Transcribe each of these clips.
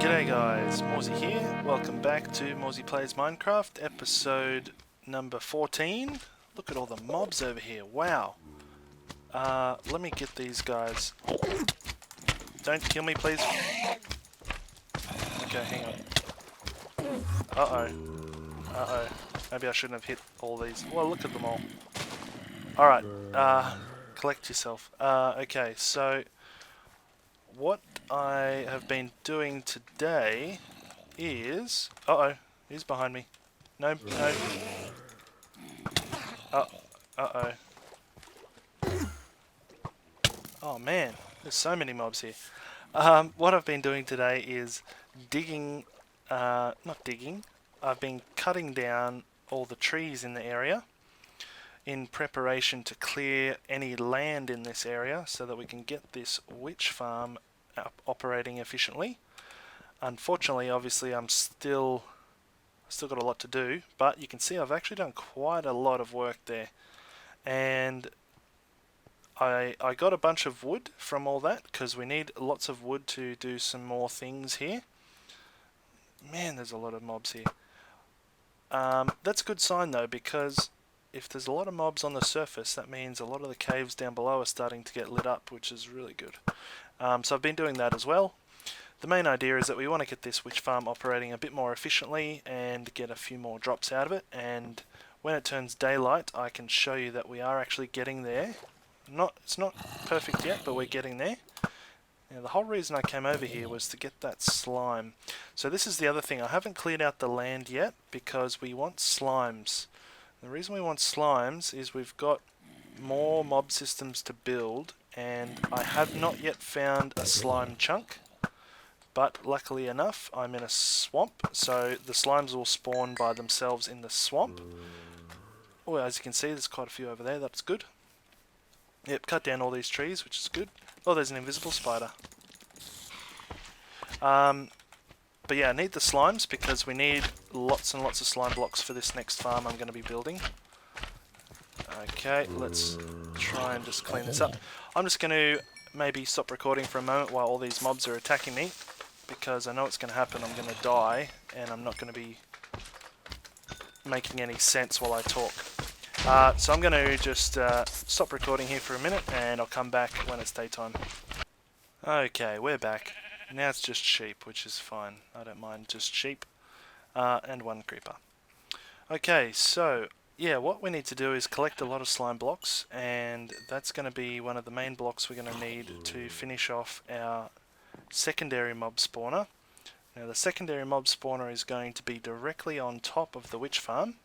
G'day guys, Morezy here. Welcome back to Morezy Plays Minecraft, episode number 14. Look at all the mobs over here, wow. Let me get these guys. Don't kill me please. Okay, hang on. Uh-oh. Maybe I shouldn't have hit all these. Well, look at them all. Alright, collect yourself. Okay, so what I have been doing today is... Uh-oh, he's behind me. No. Uh-oh. Oh man, there's so many mobs here. What I've been doing today is digging, not digging, I've been cutting down all the trees in the area in preparation to clear any land in this area so that we can get this witch farm operating efficiently. Unfortunately, obviously, I've still got a lot to do, but you can see I've actually done quite a lot of work there. And I got a bunch of wood from all that because we need lots of wood to do some more things here. Man, there's a lot of mobs here. That's a good sign though, because if there's a lot of mobs on the surface, that means a lot of the caves down below are starting to get lit up, which is really good. So I've been doing that as well. The main idea is that we want to get this witch farm operating a bit more efficiently and get a few more drops out of it, and when it turns daylight I can show you that we are actually getting there. It's not perfect yet, but we're getting there. Now, the whole reason I came over here was to get that slime. So this is the other thing. I haven't cleared out the land yet because we want slimes. The reason we want slimes is we've got more mob systems to build, and I have not yet found a slime chunk. But luckily enough, I'm in a swamp, so the slimes will spawn by themselves in the swamp. Oh, as you can see, there's quite a few over there. That's good. Yep, cut down all these trees, which is good. Oh, there's an invisible spider. But yeah, I need the slimes because we need lots and lots of slime blocks for this next farm I'm going to be building. Okay, let's try and just clean this up. I'm just going to maybe stop recording for a moment while all these mobs are attacking me, because I know what's going to happen. I'm going to die, and I'm not going to be making any sense while I talk. So I'm going to just stop recording here for a minute, and I'll come back when it's daytime. Okay, we're back. Now it's just sheep, which is fine. I don't mind just sheep. And one creeper. Okay, so yeah, what we need to do is collect a lot of slime blocks, and that's going to be one of the main blocks we're going to need to finish off our secondary mob spawner. Now the secondary mob spawner is going to be directly on top of the witch farm,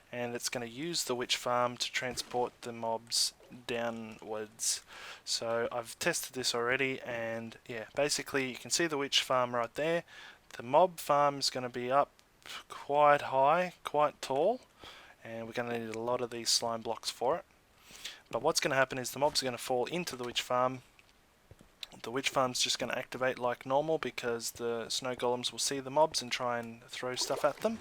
and it's going to use the witch farm to transport the mobs downwards. So I've tested this already, and yeah, basically you can see the witch farm right there. The mob farm is going to be up quite high, quite tall, and we're going to need a lot of these slime blocks for it. But what's going to happen is the mobs are going to fall into the witch farm. The witch farm's just going to activate like normal because the snow golems will see the mobs and try and throw stuff at them.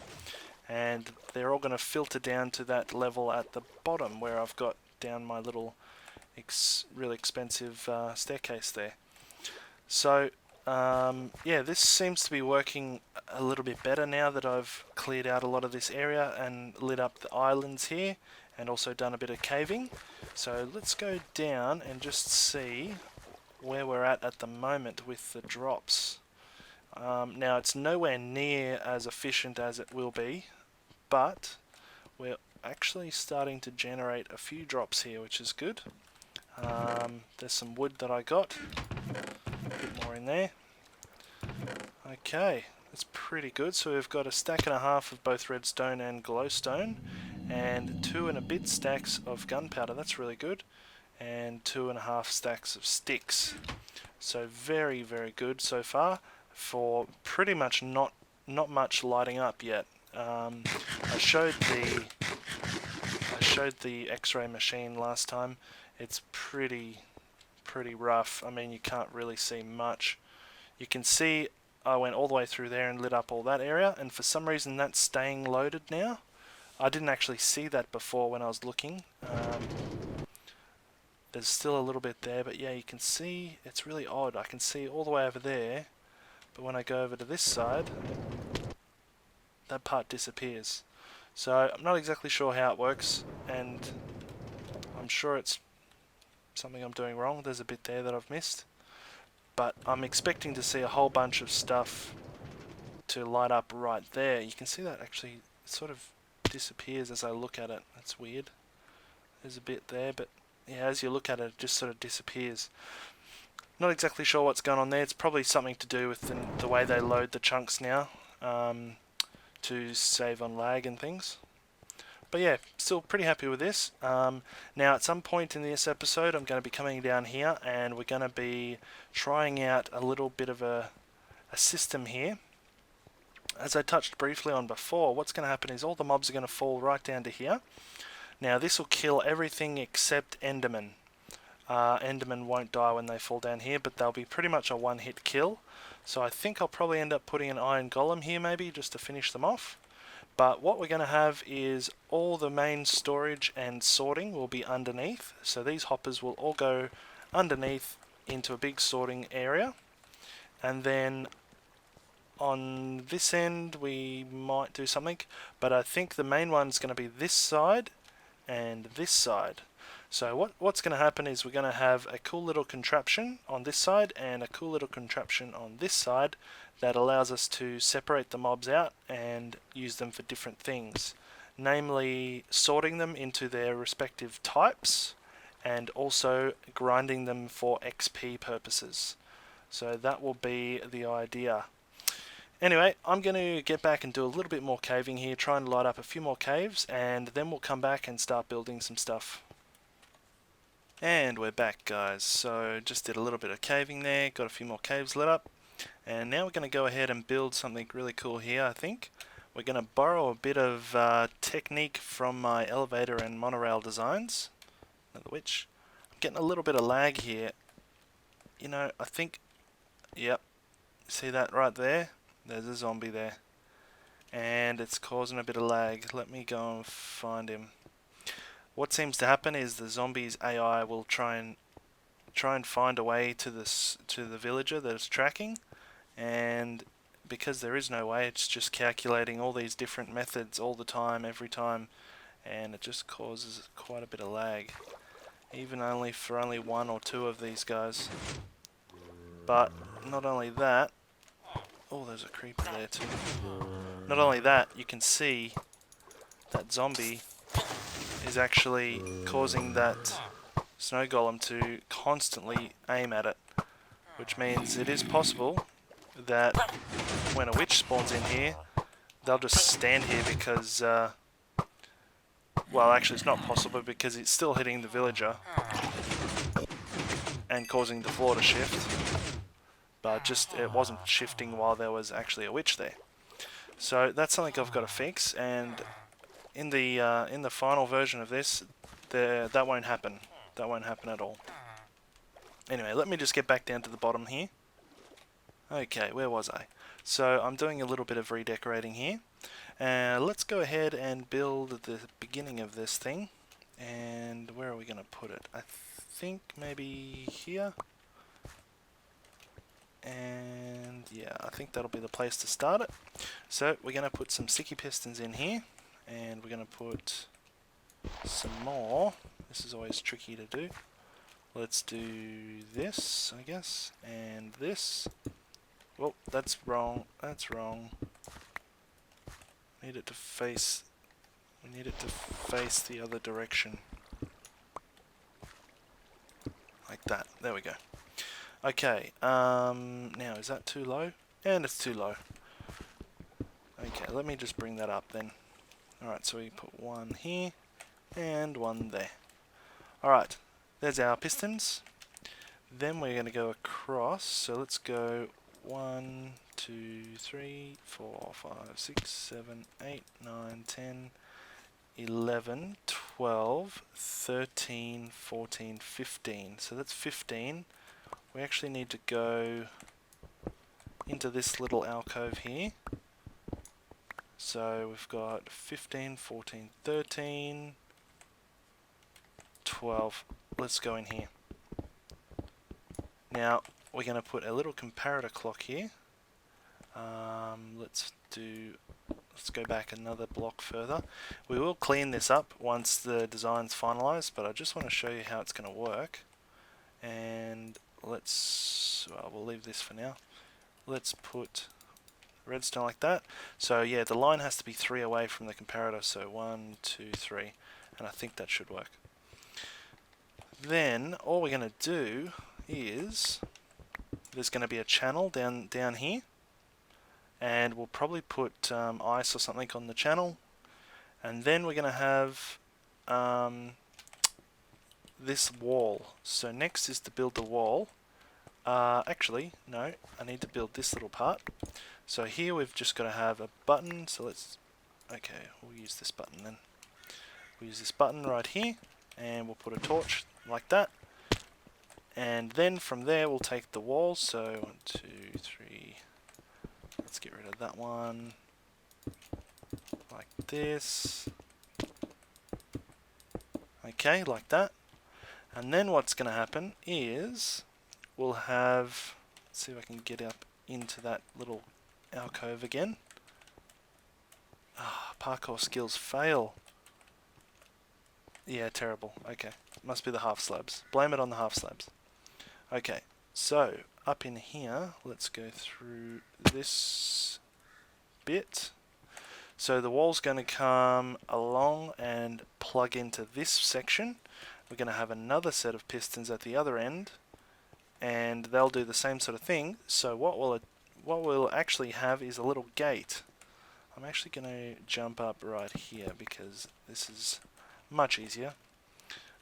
And they're all going to filter down to that level at the bottom where I've got down my little really expensive staircase there. So yeah, this seems to be working a little bit better now that I've cleared out a lot of this area and lit up the islands here, and also done a bit of caving. So let's go down and just see where we're at the moment with the drops. Now it's nowhere near as efficient as it will be, but we're actually starting to generate a few drops here, which is good. There's some wood that I got, a bit more in there. Okay, that's pretty good. So we've got a stack and a half of both redstone and glowstone, and 2 and a bit stacks of gunpowder. That's really good. And 2.5 stacks of sticks. So very, very good so far for pretty much not much lighting up yet. I showed the X-ray machine last time. It's pretty rough. I mean, you can't really see much. You can see I went all the way through there and lit up all that area, and for some reason that's staying loaded now. I didn't actually see that before when I was looking. There's still a little bit there, but yeah, you can see it's really odd. I can see all the way over there, but when I go over to this side, that part disappears. So I'm not exactly sure how it works, and I'm sure it's something I'm doing wrong. There's a bit there that I've missed, but I'm expecting to see a whole bunch of stuff to light up right there. You can see that actually sort of disappears as I look at it. That's weird. There's a bit there, but yeah, as you look at it, it just sort of disappears. Not exactly sure what's going on there. It's probably something to do with the way they load the chunks now, to save on lag and things. But yeah, still pretty happy with this. Now at some point in this episode I'm going to be coming down here and we're going to be trying out a little bit of a system here. As I touched briefly on before, what's going to happen is all the mobs are going to fall right down to here. Now this will kill everything except Enderman. Enderman won't die when they fall down here, but they'll be pretty much a one-hit kill. So I think I'll probably end up putting an iron golem here maybe, just to finish them off. But what we're going to have is all the main storage and sorting will be underneath. So these hoppers will all go underneath into a big sorting area. And then on this end we might do something, but I think the main one's going to be this side and this side. So what's going to happen is we're going to have a cool little contraption on this side and a cool little contraption on this side that allows us to separate the mobs out and use them for different things, namely sorting them into their respective types and also grinding them for XP purposes. So that will be the idea. Anyway, I'm going to get back and do a little bit more caving here, try and light up a few more caves, and then we'll come back and start building some stuff. And we're back, guys. So just did a little bit of caving there, got a few more caves lit up, and now we're going to go ahead and build something really cool here. I think we're going to borrow a bit of technique from my elevator and monorail designs, which I'm getting a little bit of lag here. You know, I think, yep, see that right there? There's a zombie there, and it's causing a bit of lag. Let me go and find him. What seems to happen is the zombie's AI will try and find a way to the villager that it's tracking, and because there is no way, it's just calculating all these different methods all the time, every time, and it just causes quite a bit of lag, even for only one or two of these guys. But not only that, oh, there's a creeper there too. Not only that, you can see that zombie is actually causing that snow golem to constantly aim at it, which means it is possible that when a witch spawns in here, they'll just stand here because, well, actually it's not possible because it's still hitting the villager and causing the floor to shift, but just it wasn't shifting while there was actually a witch there. So that's something I've got to fix, and in the final version of this, that won't happen. That won't happen at all. Anyway, let me just get back down to the bottom here. Okay, where was I? So I'm doing a little bit of redecorating here. Let's go ahead and build the beginning of this thing. And where are we going to put it? I think maybe here. And yeah, I think that'll be the place to start it. So we're going to put some sticky pistons in here. And we're going to put some more. This is always tricky to do. Let's do this, I guess, and this. Well, that's wrong. That's wrong. We need it to face the other direction. Like that. There we go. Okay. Now is that too low? And it's too low. Okay, let me just bring that up then. Alright, so we put one here and one there. Alright, there's our pistons. Then we're going to go across, so let's go 1, 2, 3, 4, 5, 6, 7, 8, 9, 10, 11, 12, 13, 14, 15. So that's 15. We actually need to go into this little alcove here. So we've got 15, 14, 13, 12. let's go in here. Now we're going to put a little comparator clock here. Let's go back another block further. We will clean this up once the design's finalized, but I just want to show you how it's going to work. And we'll leave this for now. Let's put redstone like that. So yeah, the line has to be 3 away from the comparator. So 1, 2, 3, and I think that should work. Then all we're going to do is there's going to be a channel down here, and we'll probably put ice or something on the channel, and then we're going to have this wall. So next is to build the wall. Actually, no, I need to build this little part. So here we've just got to have a button. So okay, we'll use this button then. We'll use this button right here, and we'll put a torch like that. And then from there we'll take the wall. So 1, 2, 3. Let's get rid of that one. Like this. Okay, like that. And then what's going to happen is we'll have, let's see if I can get up into that little alcove again. Parkour skills fail. Yeah, terrible. Okay, must be the half slabs. Blame it on the half slabs. Okay, so up in here, let's go through this bit. So the wall's going to come along and plug into this section. We're going to have another set of pistons at the other end, and they'll do the same sort of thing. So what we'll actually have is a little gate. I'm actually going to jump up right here because this is much easier.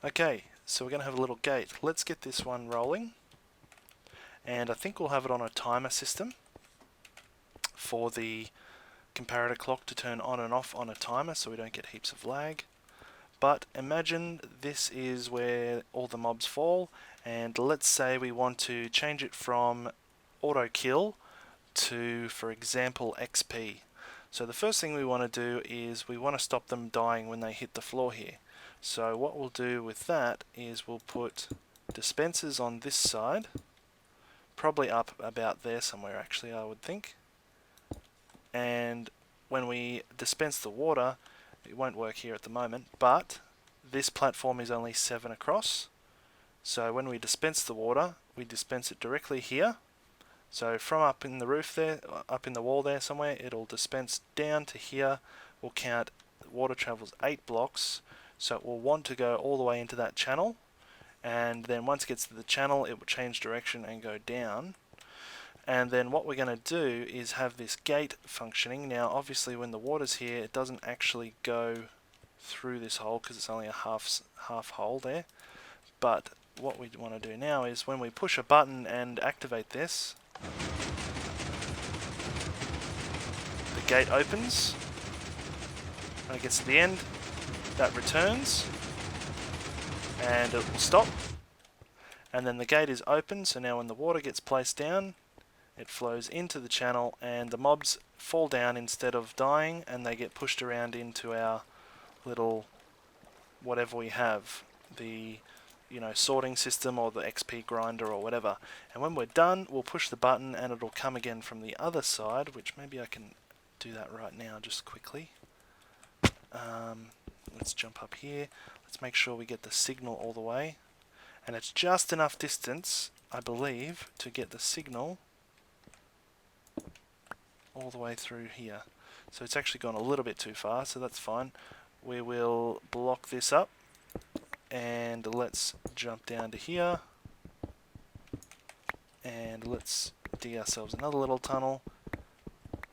Okay, so we're going to have a little gate. Let's get this one rolling, and I think we'll have it on a timer system for the comparator clock to turn on and off on a timer so we don't get heaps of lag. But imagine this is where all the mobs fall, and let's say we want to change it from auto kill to, for example, XP. So the first thing we want to do is we want to stop them dying when they hit the floor here. So what we'll do with that is we'll put dispensers on this side, probably up about there somewhere actually, I would think. And when we dispense the water, it won't work here at the moment, but this platform is only 7 across. So when we dispense the water, we dispense it directly here. So from up in the roof there, up in the wall there somewhere, it'll dispense down to here. We'll count water travels 8 blocks, so it will want to go all the way into that channel, and then once it gets to the channel it will change direction and go down. And then what we're going to do is have this gate functioning. Now obviously when the water's here it doesn't actually go through this hole because it's only a half hole there, but what we want to do now is when we push a button and activate this, the gate opens. When it gets to the end, that returns and it will stop, and then the gate is open. So now when the water gets placed down, it flows into the channel and the mobs fall down instead of dying, and they get pushed around into our little whatever we have, the sorting system or the XP grinder or whatever. And when we're done, we'll push the button and it'll come again from the other side, which maybe I can do that right now just quickly. Let's jump up here. Let's make sure we get the signal all the way, and it's just enough distance, I believe, to get the signal all the way through here. So it's actually gone a little bit too far, so that's fine. We will block this up, and let's jump down to here, and let's dig ourselves another little tunnel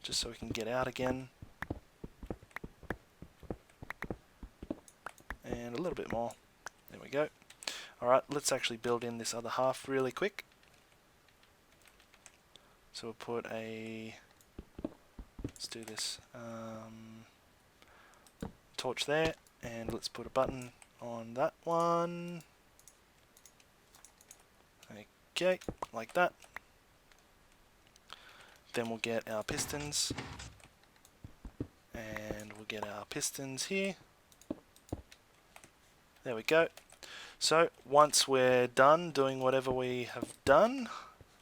just so we can get out again, and a little bit more. There we go. Alright, let's actually build in this other half really quick. So we'll put let's do this, torch there, and let's put a button on that one. Okay, like that. Then we'll get our pistons, and we'll get our pistons here. There we go. So once we're done doing whatever we have done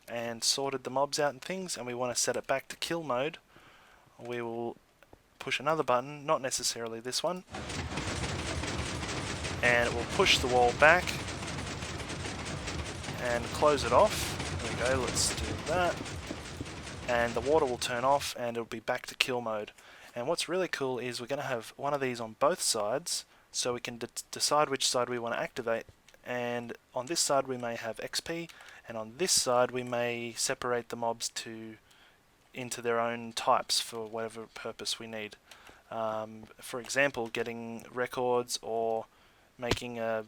and sorted the mobs out and things, and we want to set it back to kill mode, we will push another button, not necessarily this one, and it will push the wall back and close it off. There we go, let's do that. And the water will turn off and it'll be back to kill mode. And what's really cool is we're going to have one of these on both sides, so we can decide which side we want to activate. And on this side we may have XP, and on this side we may separate the mobs into their own types for whatever purpose we need. For example, getting records or making a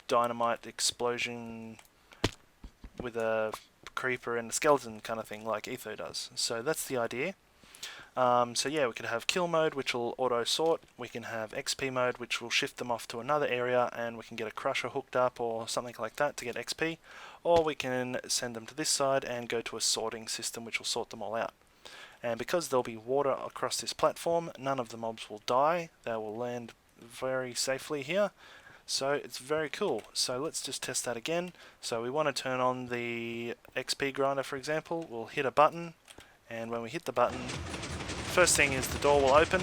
dynamite explosion with a creeper and a skeleton kind of thing like Etho does. So that's the idea. So yeah, we could have kill mode, which will auto sort. We can have XP mode, which will shift them off to another area, and we can get a crusher hooked up or something like that to get XP. Or we can send them to this side and go to a sorting system, which will sort them all out. And because there'll be water across this platform, none of the mobs will die. They will land very safely here. So it's very cool. So let's just test that again. So we want to turn on the XP grinder, for example. We'll hit a button, and when we hit the button, first thing is the door will open,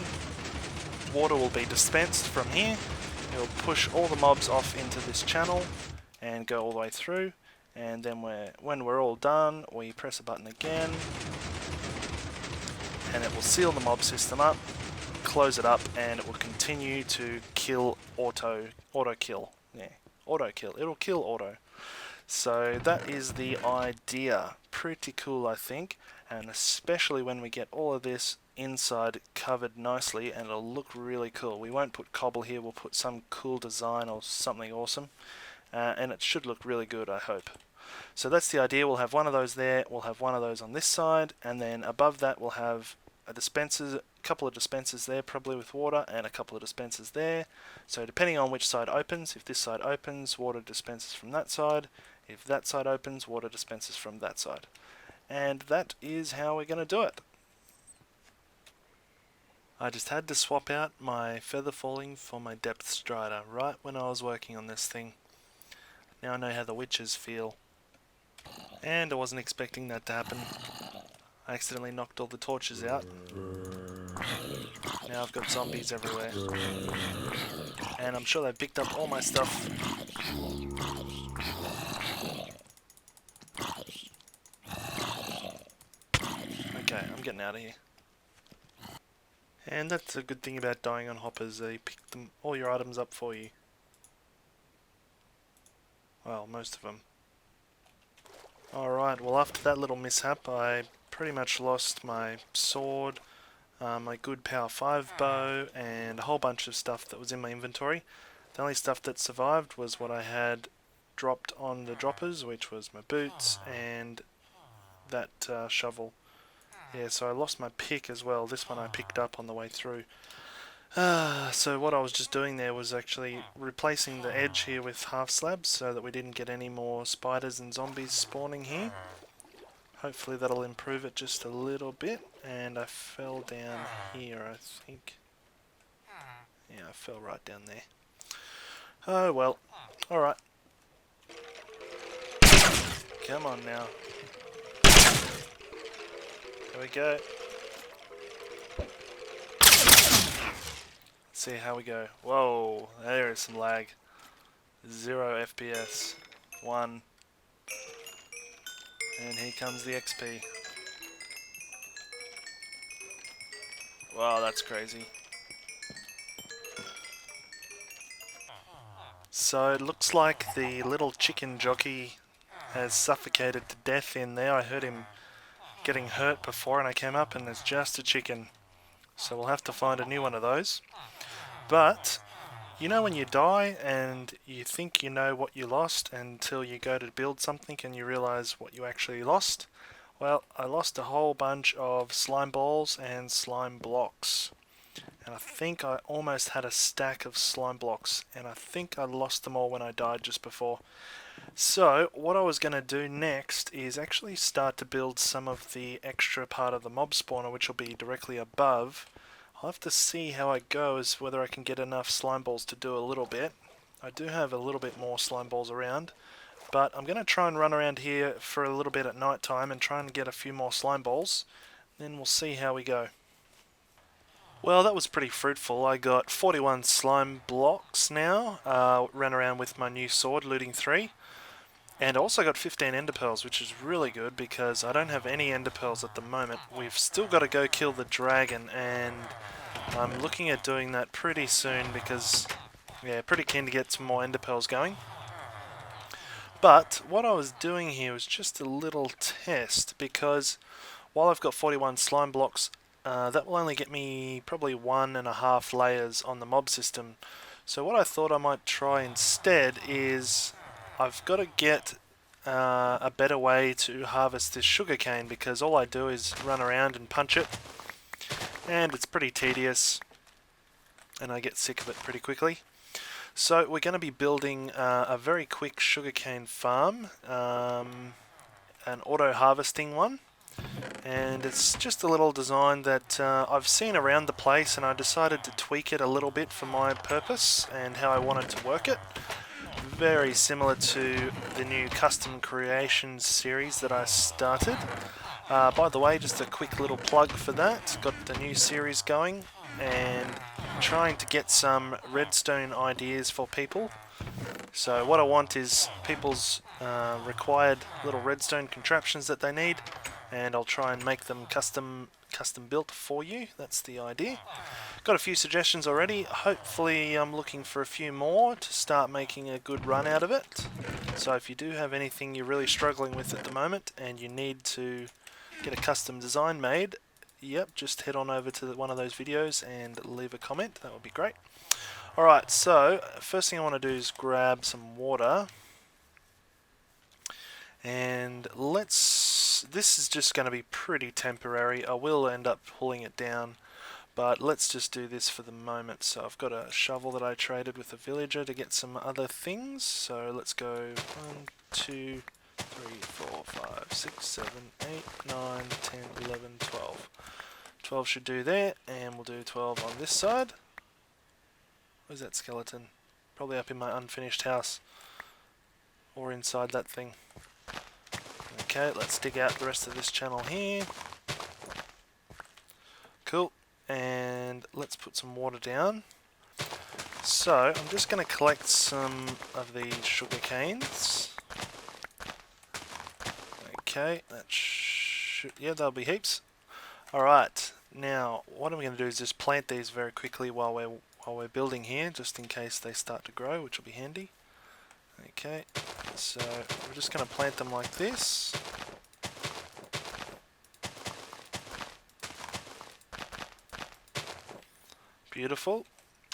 water will be dispensed from here, it will push all the mobs off into this channel and go all the way through, and then when we're all done, we press a button again, and it will seal the mob system up, close it up, and it will continue to kill auto kill. Yeah, auto kill. It'll kill auto. So that is the idea. Pretty cool, I think, and especially when we get all of this inside covered nicely, and it'll look really cool. We won't put cobble here, we'll put some cool design or something awesome, and it should look really good, I hope. So that's the idea. We'll have one of those there, we'll have one of those on this side, and then above that we'll have a couple of dispensers there, probably with water, and a couple of dispensers there. So depending on which side opens, if this side opens, water dispenses from that side. If that side opens, water dispenses from that side. And that is how we're going to do it. I just had to swap out my feather falling for my depth strider right when I was working on this thing. Now I know how the witches feel. And I wasn't expecting that to happen. I accidentally knocked all the torches out. Now I've got zombies everywhere. And I'm sure they picked up all my stuff. Okay, I'm getting out of here. And that's a good thing about dying on hoppers, they pick all your items up for you. Well, most of them. Alright, well after that little mishap I pretty much lost my sword, my good power 5 bow, and a whole bunch of stuff that was in my inventory. The only stuff that survived was what I had dropped on the droppers, which was my boots and that shovel. Yeah, so I lost my pick as well. This one I picked up on the way through. So what I was just doing there was actually replacing the edge here with half slabs so that we didn't get any more spiders and zombies spawning here. Hopefully that'll improve it just a little bit. And I fell down here, I think. Yeah, I fell right down there. Oh well. Alright. Come on now. There we go. Let's see how we go. Whoa, there is some lag. 0 FPS. 1. And here comes the XP. Wow, that's crazy. So it looks like the little chicken jockey has suffocated to death in there. I heard him getting hurt before and I came up and there's just a chicken. So we'll have to find a new one of those. But, you know when you die and you think you know what you lost until you go to build something and you realize what you actually lost? Well, I lost a whole bunch of slime balls and slime blocks. And I think I almost had a stack of slime blocks, and I think I lost them all when I died just before. So, what I was going to do next is actually start to build some of the extra part of the mob spawner, which will be directly above. I'll have to see how I go, as whether I can get enough slime balls to do a little bit. I do have a little bit more slime balls around, but I'm going to try and run around here for a little bit at night time and try and get a few more slime balls. Then we'll see how we go. Well, that was pretty fruitful. I got 41 slime blocks now. Ran around with my new sword, looting 3. And also got 15 ender pearls, which is really good because I don't have any ender pearls at the moment. We've still got to go kill the dragon, and I'm looking at doing that pretty soon because, yeah, pretty keen to get some more ender pearls going. But what I was doing here was just a little test because while I've got 41 slime blocks, that will only get me probably 1.5 layers on the mob system. So what I thought I might try instead is I've got to get a better way to harvest this sugarcane because all I do is run around and punch it, and it's pretty tedious and I get sick of it pretty quickly. So we're going to be building a very quick sugarcane farm, an auto harvesting one. And it's just a little design that I've seen around the place, and I decided to tweak it a little bit for my purpose and how I wanted to work it. Very similar to the new custom creations series that I started. By the way, just a quick little plug for that. Got the new series going and trying to get some redstone ideas for people. So what I want is people's required little redstone contraptions that they need, and I'll try and make them custom built for you. That's the idea. Got a few suggestions already. Hopefully I'm looking for a few more to start making a good run out of it. So if you do have anything you're really struggling with at the moment and you need to get a custom design made, yep, just head on over to one of those videos and leave a comment. That would be great. Alright, so first thing I want to do is grab some water. And this is just going to be pretty temporary. I will end up pulling it down, but let's just do this for the moment. So I've got a shovel that I traded with a villager to get some other things. So let's go 1, 2, 3, 4, 5, 6, 7, 8, 9, 10, 11, 12. 12 should do there, and we'll do 12 on this side. Where's that skeleton? Probably up in my unfinished house, or inside that thing. Okay, let's dig out the rest of this channel here. Cool, and let's put some water down. So, I'm just going to collect some of these sugar canes. Okay, that should, yeah, that'll be heaps. Alright, now what I'm going to do is just plant these very quickly while we're building here, just in case they start to grow, which will be handy. Okay, so we're just going to plant them like this. Beautiful.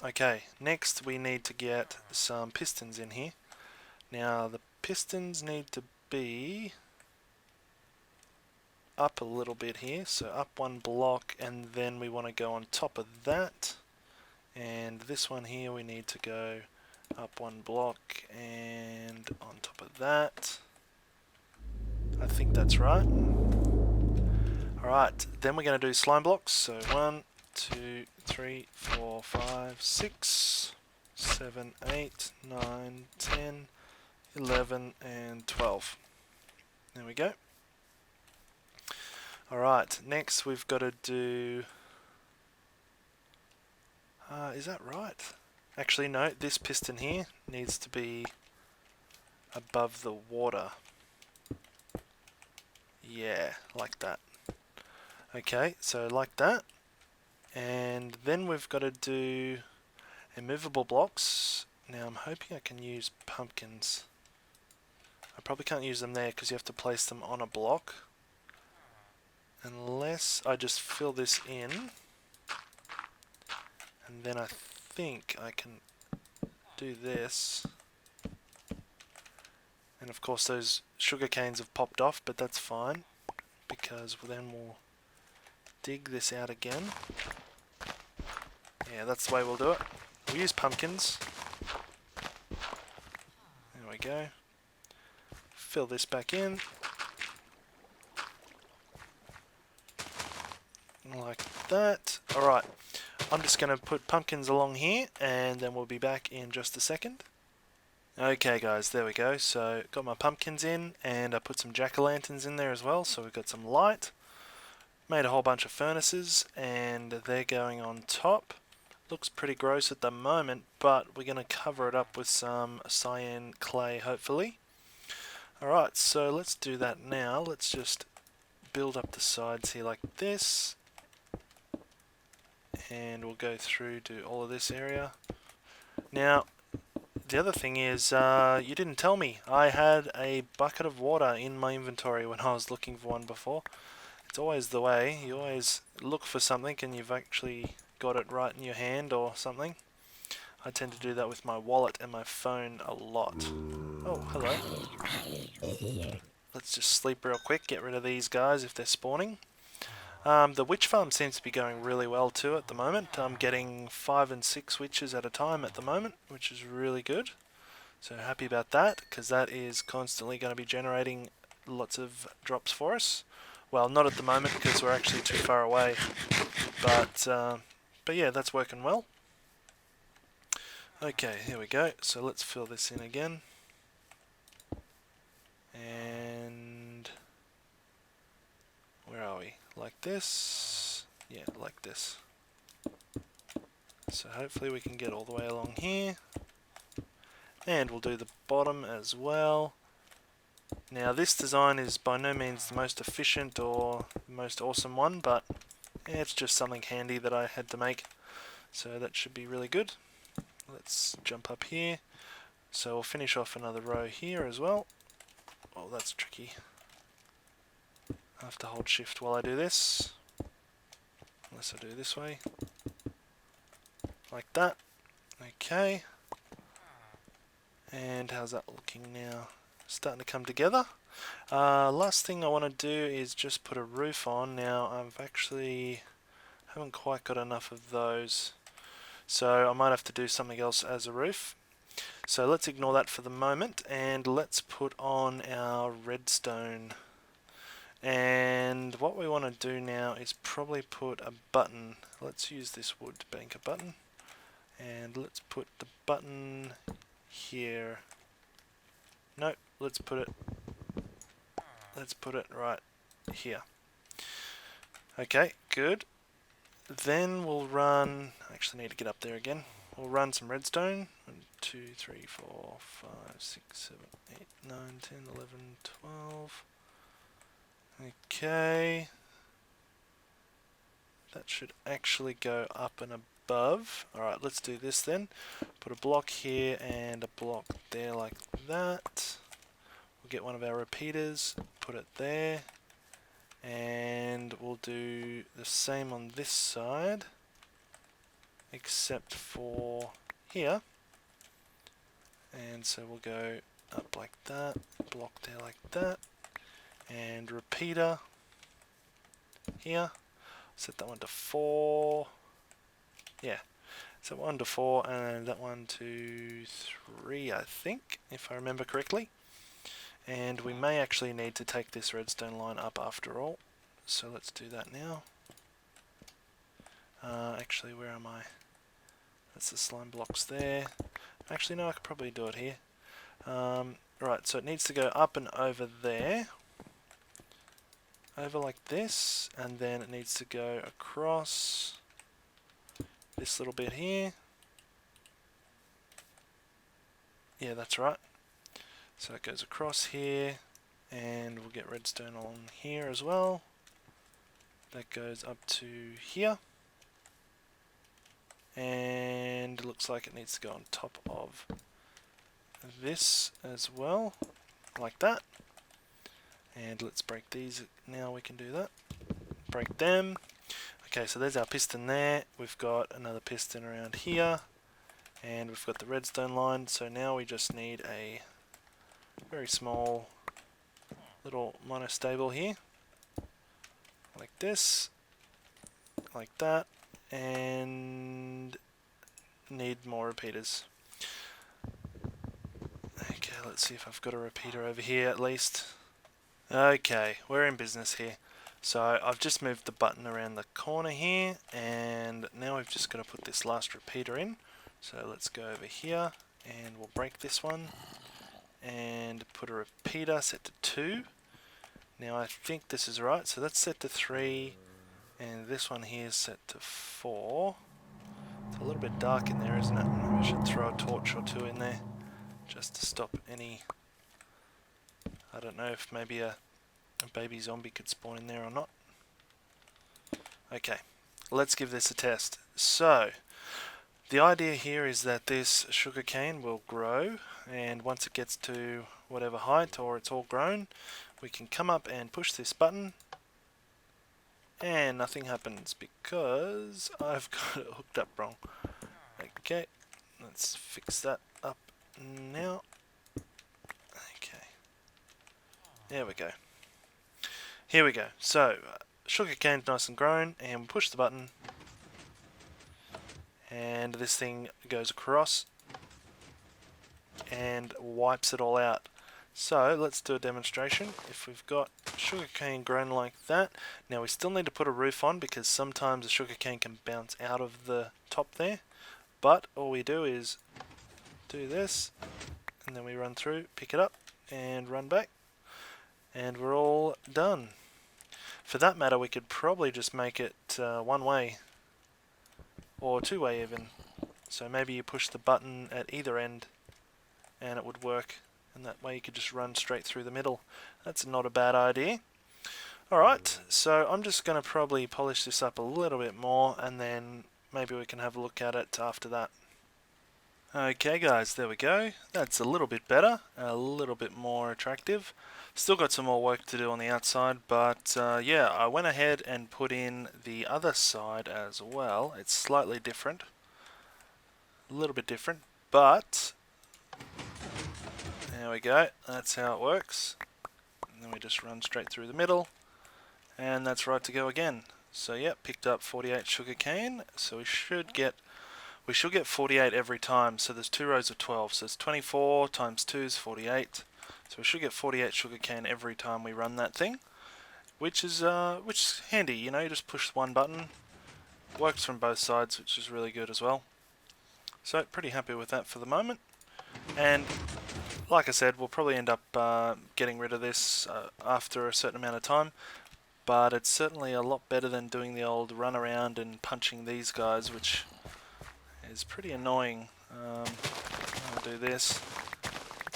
Okay, next we need to get some pistons in here. Now the pistons need to be up a little bit here, so up 1 block, and then we want to go on top of that. And this one here we need to go up 1 block and on top of that. I think that's right. Alright, then we're going to do slime blocks. So 1, 2, 3, 4, 5, 6, 7, 8, 9, 10, 11, and 12. There we go. Alright, next we've got to do... is that right? Actually, no, this piston here needs to be above the water. Yeah, like that. Okay, so like that. And then we've got to do immovable blocks. Now I'm hoping I can use pumpkins. I probably can't use them there because you have to place them on a block. Unless I just fill this in. And then I think I can do this. And of course those sugar canes have popped off, but that's fine, because then we'll dig this out again. Yeah, that's the way we'll do it. We'll use pumpkins. There we go. Fill this back in. Like that. Alright, I'm just going to put pumpkins along here, and then we'll be back in just a second. Okay guys, there we go. So got my pumpkins in, and I put some jack-o'-lanterns in there as well, so we've got some light. Made a whole bunch of furnaces, and they're going on top. Looks pretty gross at the moment, but we're going to cover it up with some cyan clay, hopefully. Alright, so let's do that now. Let's just build up the sides here like this, and we'll go through to all of this area. Now, the other thing is, you didn't tell me. I had a bucket of water in my inventory when I was looking for one before. It's always the way. You always look for something and you've actually got it right in your hand or something. I tend to do that with my wallet and my phone a lot. Oh, hello. Let's just sleep real quick, get rid of these guys if they're spawning. The witch farm seems to be going really well too at the moment. I'm getting 5 and 6 witches at a time at the moment, which is really good. So happy about that, because that is constantly going to be generating lots of drops for us. Well, not at the moment because we're actually too far away, but yeah, that's working well. Okay, here we go. So let's fill this in again, and where are we? Like this? Yeah, like this. So hopefully we can get all the way along here, and we'll do the bottom as well. Now this design is by no means the most efficient or the most awesome one, but it's just something handy that I had to make, so that should be really good. Let's jump up here. So we'll finish off another row here as well. Oh, that's tricky. I have to hold shift while I do this, unless I do this way, like that. Okay, and how's that looking now? Starting to come together. Last thing I want to do is just put a roof on. Now I've actually haven't quite got enough of those, so I might have to do something else as a roof. So let's ignore that for the moment, and let's put on our redstone. And what we want to do now is probably put a button. Let's use this wood to bank a button, and let's put the button here. Nope, let's put it right here. Okay, good. Then we'll run, I actually need to get up there again. We'll run some redstone. 1, 2, 3, 4, 5, 6, 7, 8, 9, 10, 11, 12. Okay. That should actually go up and above. Alright, let's do this then. Put a block here and a block there like that. We'll get one of our repeaters, put it there. And we'll do the same on this side, except for here. And so we'll go up like that, block there like that, and repeater here. Set that one to 4. Yeah, set one to 4, and that one to 3, I think, if I remember correctly. And we may actually need to take this redstone line up after all, so let's do that now. Actually, where am I? That's the slime blocks there. Actually, no, I could probably do it here. Right, so it needs to go up and over there. Over like this, and then it needs to go across this little bit here. Yeah, that's right. So it goes across here, and we'll get redstone on here as well. That goes up to here. And it looks like it needs to go on top of this as well, like that. And let's break these now, we can do that. Break them. Okay, so there's our piston there. We've got another piston around here. And we've got the redstone line, so now we just need a very small little monostable here. Like this. Like that. And need more repeaters. Okay, let's see if I've got a repeater over here at least. Okay, we're in business here. So I've just moved the button around the corner here, and now we've just got to put this last repeater in. So let's go over here And we'll break this one and put a repeater set to 2. Now I think this is right, so that's set to 3, and this one here is set to 4. It's a little bit dark in there, isn't it? Maybe I should throw a torch or 2 in there just to stop any... I don't know if maybe a baby zombie could spawn in there or not. Okay, let's give this a test. So, the idea here is that this sugarcane will grow, and once it gets to whatever height or it's all grown, we can come up and push this button and nothing happens because I've got it hooked up wrong. Okay, let's fix that up now. Okay, there we go. Here we go. So, sugarcane's nice and grown, and we push the button and this thing goes across and wipes it all out. So let's do a demonstration. If we've got sugarcane grown like that, now we still need to put a roof on because sometimes the sugarcane can bounce out of the top there, but all we do is do this and then we run through, pick it up and run back, and we're all done. For that matter, we could probably just make it one way or two way even. So maybe you push the button at either end and it would work, and that way you could just run straight through the middle. That's not a bad idea. Alright, so I'm just going to probably polish this up a little bit more and then maybe we can have a look at it after that. Okay guys, there we go. That's a little bit better, a little bit more attractive. Still got some more work to do on the outside, but yeah, I went ahead and put in the other side as well. It's slightly different, a little bit different, but there we go. That's how it works. And then we just run straight through the middle, and that's right to go again. So yeah, picked up 48 sugarcane, so we should get 48 every time. So there's 2 rows of 12, so it's 24 times 2 is 48. So we should get 48 sugarcane every time we run that thing, which is handy. You know, you just push one button, works from both sides, which is really good as well. So pretty happy with that for the moment. And like I said, we'll probably end up getting rid of this after a certain amount of time. But it's certainly a lot better than doing the old run around and punching these guys, which is pretty annoying. I'll do this,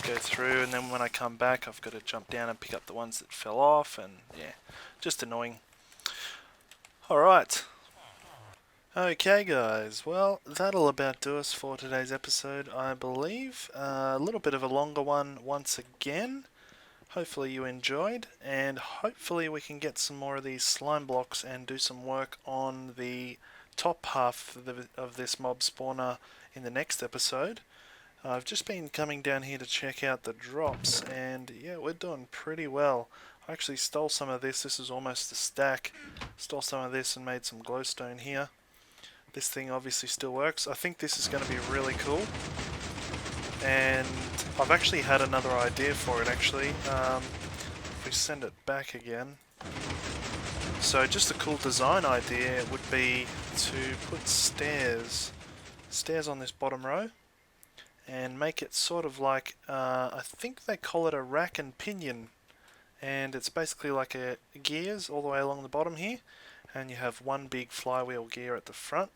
go through, and then when I come back I've got to jump down and pick up the ones that fell off, and yeah, just annoying. Alright. Okay guys, well that'll about do us for today's episode, I believe. A little bit of a longer one once again. Hopefully you enjoyed, and hopefully we can get some more of these slime blocks and do some work on the top half of this mob spawner in the next episode. I've just been coming down here to check out the drops, and yeah, we're doing pretty well. I actually stole some of this. This is almost a stack. Stole some of this and made some glowstone here. This thing obviously still works. I think this is going to be really cool, and I've actually had another idea for it actually. If we send it back again. So just a cool design idea would be to put stairs on this bottom row and make it sort of like, I think they call it a rack and pinion, and it's basically like a gears all the way along the bottom here, and you have one big flywheel gear at the front,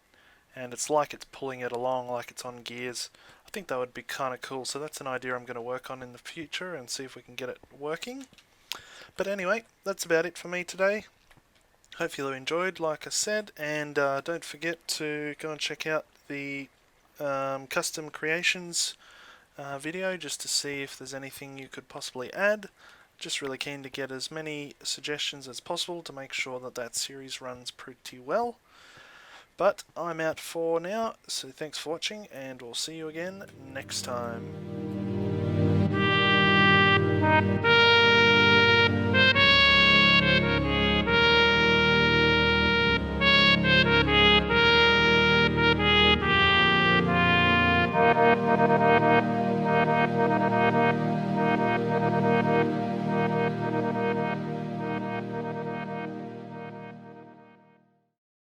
and it's like it's pulling it along like it's on gears. I think that would be kind of cool, so that's an idea I'm going to work on in the future and see if we can get it working. But anyway, that's about it for me today. Hope you enjoyed, like I said, and don't forget to go and check out the custom creations video just to see if there's anything you could possibly add. Just really keen to get as many suggestions as possible to make sure that that series runs pretty well. But I'm out for now, so thanks for watching, and we'll see you again next time.